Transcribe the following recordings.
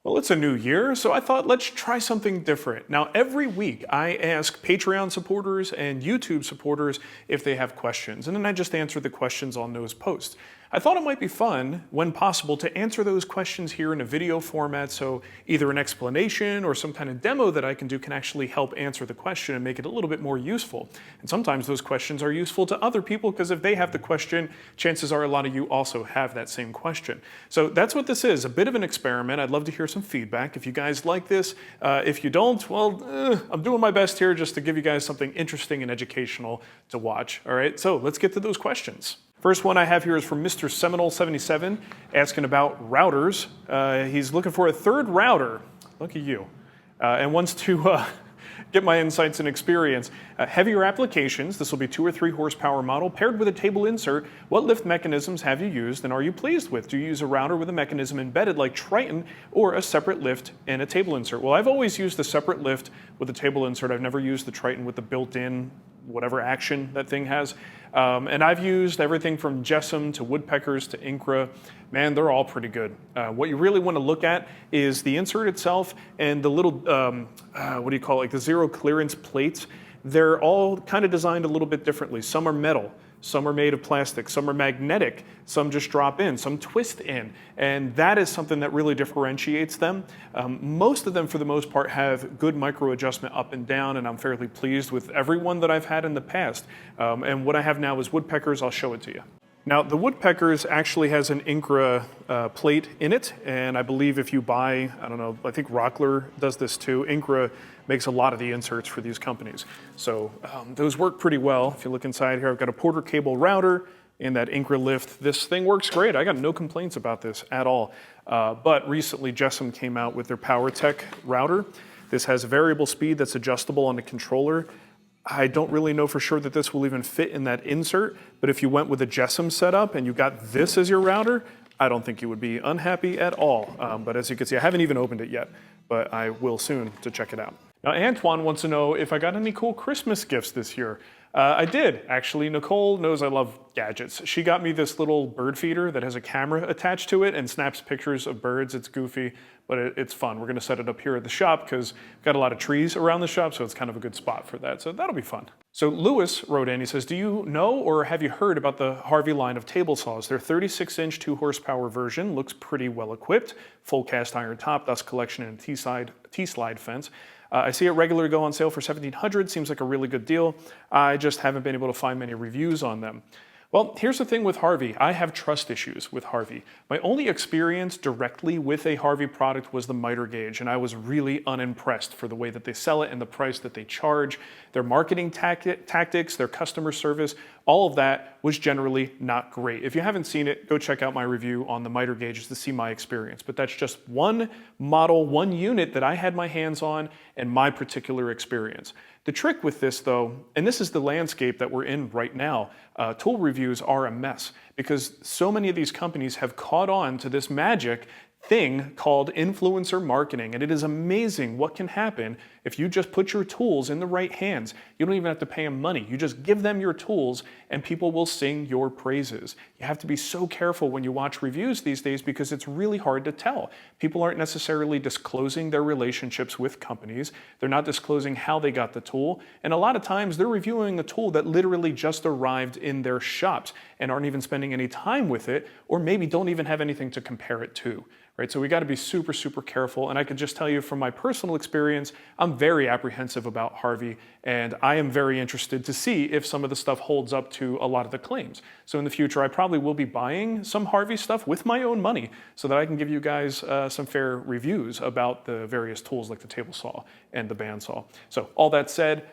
Well, it's a new year, so I thought let's try something different. Now, every week I ask Patreon supporters and YouTube supporters if they have questions, and then I just answer the questions on those posts. I thought it might be fun, when possible, to answer those questions here in a video format, so either an explanation or some kind of demo that I can do can actually help answer the question and make it a little bit more useful. And sometimes those questions are useful to other people because if they have the question, chances are a lot of you also have that same question. So that's what this is, a bit of an experiment. I'd love to hear some feedback. If you guys like this, if you don't, well, I'm doing my best here just to give you guys something interesting and educational to watch. All right, so let's get to those questions. First one I have here is from Mr. Seminole77 asking about routers. He's looking for a third router, look at you, and wants to get my insights and experience. Heavier applications, this will be 2 or 3 horsepower model, paired with a table insert. What lift mechanisms have you used and are you pleased with? Do you use a router with a mechanism embedded like Triton or a separate lift and a table insert? Well, I've always used the separate lift with a table insert. I've never used the Triton with the built-in whatever action that thing has. And I've used everything from Jessam to Woodpeckers to Incra. Man, they're all pretty good. What you really want to look at is the insert itself and the little, what do you call it, like the zero clearance plates. They're all kind of designed a little bit differently. Some are metal, some are made of plastic, some are magnetic, some just drop in, some twist in. And that is something that really differentiates them. Most of them, for the most part, have good micro adjustment up and down, and I'm fairly pleased with every one that I've had in the past. And what I have now is Woodpeckers. I'll show it to you. Now, the Woodpeckers actually has an Incra plate in it, and I believe if you buy, I don't know, I think Rockler does this too. Incra makes a lot of the inserts for these companies. So those work pretty well. If you look inside here, I've got a Porter cable router and that Incra lift. This thing works great. I got no complaints about this at all. But recently, Jessam came out with their PowerTech router. This has a variable speed that's adjustable on the controller. I don't really know for sure that this will even fit in that insert, but if you went with a Jessam setup and you got this as your router, I don't think you would be unhappy at all. But as you can see, I haven't even opened it yet, but I will soon to check it out. Now, Antoine wants to know if I got any cool Christmas gifts this year. I did, actually. Nicole knows I love gadgets. She got me this little bird feeder that has a camera attached to it and snaps pictures of birds. It's goofy, but it's fun. We're gonna set it up here at the shop because we've got a lot of trees around the shop, so it's kind of a good spot for that. So that'll be fun. So Lewis wrote in, he says, do you know or have you heard about the Harvey line of table saws? Their 36-inch 2 horsepower version looks pretty well equipped, full cast iron top, dust collection and T-slide fence. I see it regularly go on sale for $1,700, seems like a really good deal. I just haven't been able to find many reviews on them. Well, here's the thing with Harvey. I have trust issues with Harvey. My only experience directly with a Harvey product was the miter gauge, and I was really unimpressed for the way that they sell it and the price that they charge. Their marketing tactics, their customer service, all of that was generally not great. If you haven't seen it, go check out my review on the miter gauges to see my experience. But that's just one model, one unit that I had my hands on and my particular experience. The trick with this though, and this is the landscape that we're in right now, tool reviews are a mess because so many of these companies have caught on to this magic thing called influencer marketing, and it is amazing what can happen if you just put your tools in the right hands. You don't even have to pay them money. You just give them your tools and people will sing your praises. You have to be so careful when you watch reviews these days because it's really hard to tell. People aren't necessarily disclosing their relationships with companies. They're not disclosing how they got the tool, and a lot of times they're reviewing a tool that literally just arrived in their shops and aren't even spending any time with it, or maybe don't even have anything to compare it to. Right, so we got to be super, super careful. And I can just tell you from my personal experience, I'm very apprehensive about Harvey, and I am very interested to see if some of the stuff holds up to a lot of the claims. So in the future, I probably will be buying some Harvey stuff with my own money so that I can give you guys some fair reviews about the various tools like the table saw and the bandsaw. So all that said,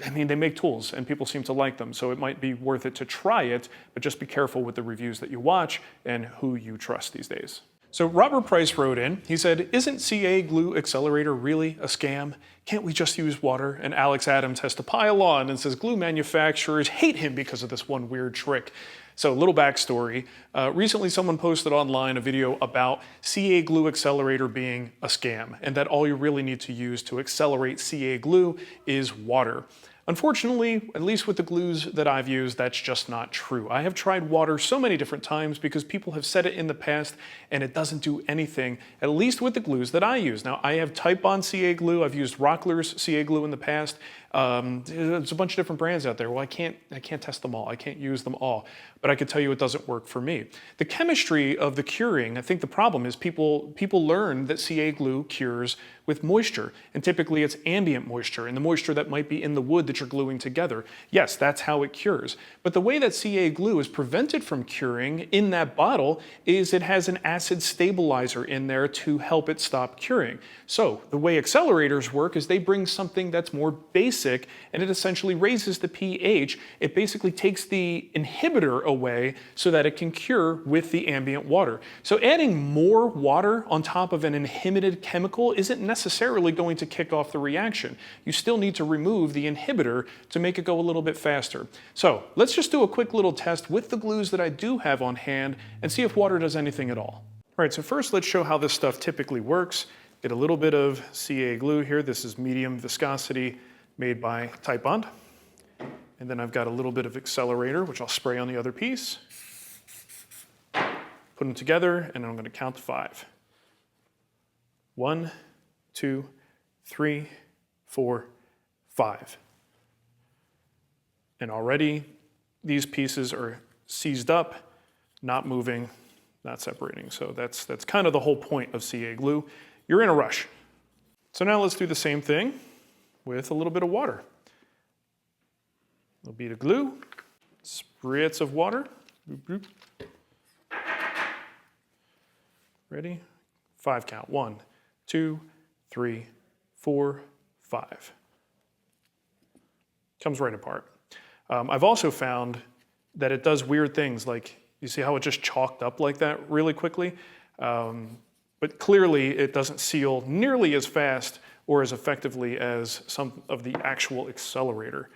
I mean, they make tools and people seem to like them, so it might be worth it to try it, but just be careful with the reviews that you watch and who you trust these days. So Robert Price wrote in, he said, isn't CA glue accelerator really a scam? Can't we just use water? And Alex Adams has to pile on and says glue manufacturers hate him because of this one weird trick. So a little backstory. Recently someone posted online a video about CA glue accelerator being a scam and that all you really need to use to accelerate CA glue is water. Unfortunately, at least with the glues that I've used, that's just not true. I have tried water so many different times because people have said it in the past and it doesn't do anything, at least with the glues that I use. Now, I have Titebond CA glue, I've used Rockler's CA glue in the past. There's a bunch of different brands out there. Well, I can't test them all, I can't use them all, but I can tell you it doesn't work for me. The chemistry of the curing, I think the problem is people learn that CA glue cures with moisture, and typically it's ambient moisture, and the moisture that might be in the wood that you're gluing together. Yes, that's how it cures. But the way that CA glue is prevented from curing in that bottle is it has an acid stabilizer in there to help it stop curing. So the way accelerators work is they bring something that's more basic, and it essentially raises the pH. It basically takes the inhibitor away so that it can cure with the ambient water. So adding more water on top of an inhibited chemical isn't necessarily going to kick off the reaction. You still need to remove the inhibitor to make it go a little bit faster. So let's just do a quick little test with the glues that I do have on hand and see if water does anything at all. All right, so first let's show how this stuff typically works. Get a little bit of CA glue here. This is medium viscosity made by Titebond. And then I've got a little bit of accelerator, which I'll spray on the other piece. Put them together, and I'm going to count to 5. 1, 2, 3, 4, 5. And already these pieces are seized up, not moving, not separating. So that's kind of the whole point of CA glue. You're in a rush. So now let's do the same thing with a little bit of water. A little bit of glue, spritz of water. Boop, boop. Ready? 5 count. 1, 2, 3, 4, 5. Comes right apart. I've also found that it does weird things, like you see how it just chalked up like that really quickly? But clearly it doesn't seal nearly as fast or as effectively as some of the actual accelerator.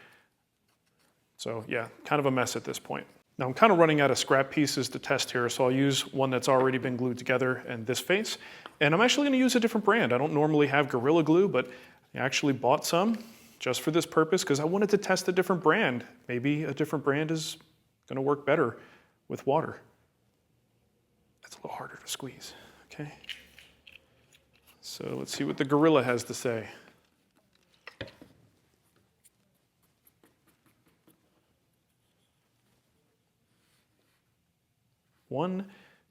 So yeah, kind of a mess at this point. Now I'm kind of running out of scrap pieces to test here, so I'll use one that's already been glued together and this face. And I'm actually going to use a different brand. I don't normally have Gorilla Glue, but I actually bought some just for this purpose because I wanted to test a different brand. Maybe a different brand is going to work better with water. That's a little harder to squeeze, okay? So let's see what the Gorilla has to say. One,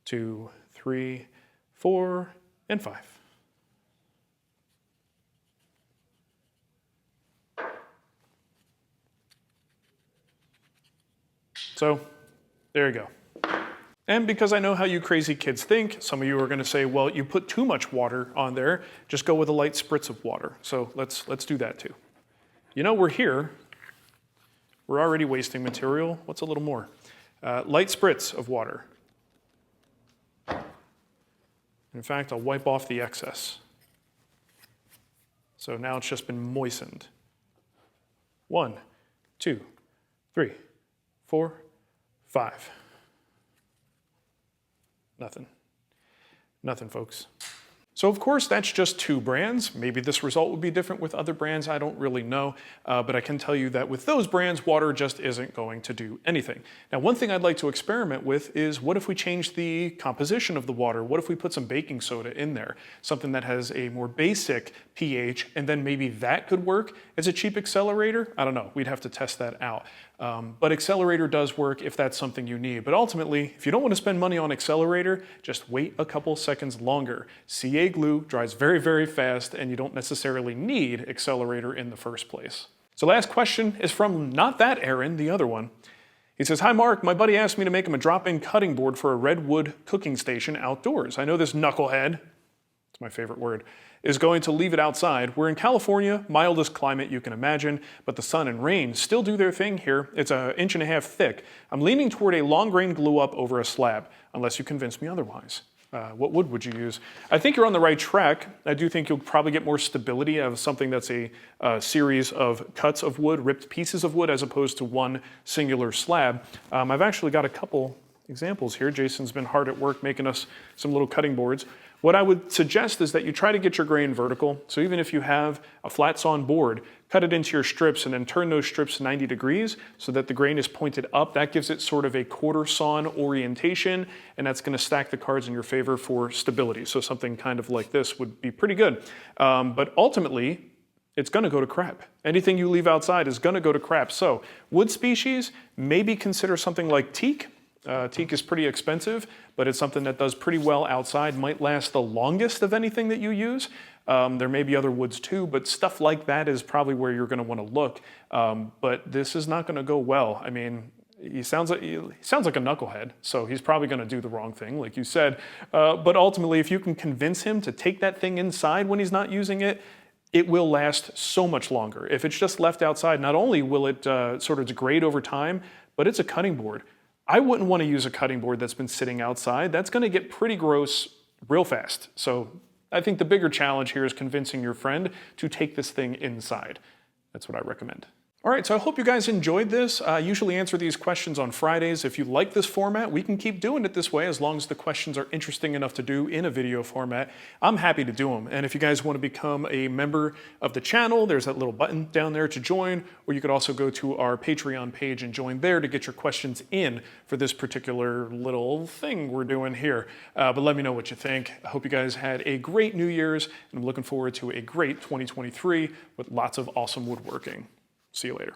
2, 3, 4, and 5. So, there you go. And because I know how you crazy kids think, some of you are going to say, well, you put too much water on there, just go with a light spritz of water. So let's do that too. You know, we're here. We're already wasting material. What's a little more? Light spritz of water. In fact, I'll wipe off the excess. So now it's just been moistened. 1, 2, 3, 4, 5. Nothing. Nothing, folks. So of course, that's just 2 brands. Maybe this result would be different with other brands, I don't really know. But I can tell you that with those brands, water just isn't going to do anything. Now, one thing I'd like to experiment with is what if we change the composition of the water? What if we put some baking soda in there? Something that has a more basic pH, and then maybe that could work as a cheap accelerator? I don't know, we'd have to test that out. But accelerator does work if that's something you need. But ultimately, if you don't want to spend money on accelerator, just wait a couple seconds longer. CA glue dries very, very fast, and you don't necessarily need accelerator in the first place. So last question is from not that Aaron, the other one. He says, hi Mark, my buddy asked me to make him a drop-in cutting board for a redwood cooking station outdoors. I know this knucklehead, it's my favorite word, is going to leave it outside. We're in California, mildest climate you can imagine, but the sun and rain still do their thing here. It's 1.5 inches thick. I'm leaning toward a long grain glue up over a slab, unless you convince me otherwise. What wood would you use? I think you're on the right track. I do think you'll probably get more stability out of something that's a series of cuts of wood, ripped pieces of wood, as opposed to one singular slab. I've actually got a couple examples here. Jason's been hard at work making us some little cutting boards. What I would suggest is that you try to get your grain vertical. So even if you have a flat sawn board, cut it into your strips and then turn those strips 90 degrees so that the grain is pointed up. That gives it sort of a quarter sawn orientation, and that's going to stack the cards in your favor for stability. So something kind of like this would be pretty good. But ultimately, it's going to go to crap. Anything you leave outside is going to go to crap. So wood species, maybe consider something like teak. Teak is pretty expensive, but it's something that does pretty well outside, might last the longest of anything that you use. There may be other woods too, but stuff like that is probably where you're going to want to look. But this is not going to go well. I mean, he sounds like a knucklehead, so he's probably going to do the wrong thing, like you said. But ultimately, if you can convince him to take that thing inside when he's not using it, it will last so much longer. If it's just left outside, not only will it sort of degrade over time, but it's a cutting board. I wouldn't want to use a cutting board that's been sitting outside. That's going to get pretty gross real fast. So I think the bigger challenge here is convincing your friend to take this thing inside. That's what I recommend. All right, so I hope you guys enjoyed this. I usually answer these questions on Fridays. If you like this format, we can keep doing it this way as long as the questions are interesting enough to do in a video format. I'm happy to do them. And if you guys want to become a member of the channel, there's that little button down there to join, or you could also go to our Patreon page and join there to get your questions in for this particular little thing we're doing here. But let me know what you think. I hope you guys had a great New Year's, and I'm looking forward to a great 2023 with lots of awesome woodworking. See you later.